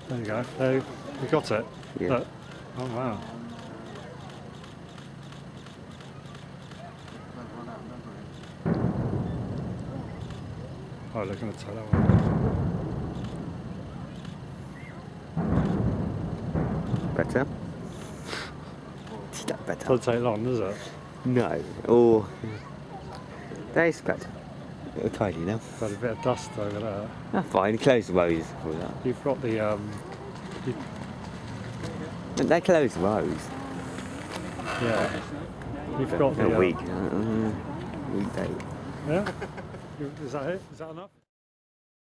There you go. There, you got it. Yeah. Look. Oh wow. Oh, looking at the tail one. Better? It's not better. Doesn't take long, does it? No. Oh, that is better. It'll tidy now. Got a bit of dust over there. That's fine. Close the rows for that. You've got the They close the rows. yeah. You've got the A week. Weekday. Yeah. Is that it? Is that enough?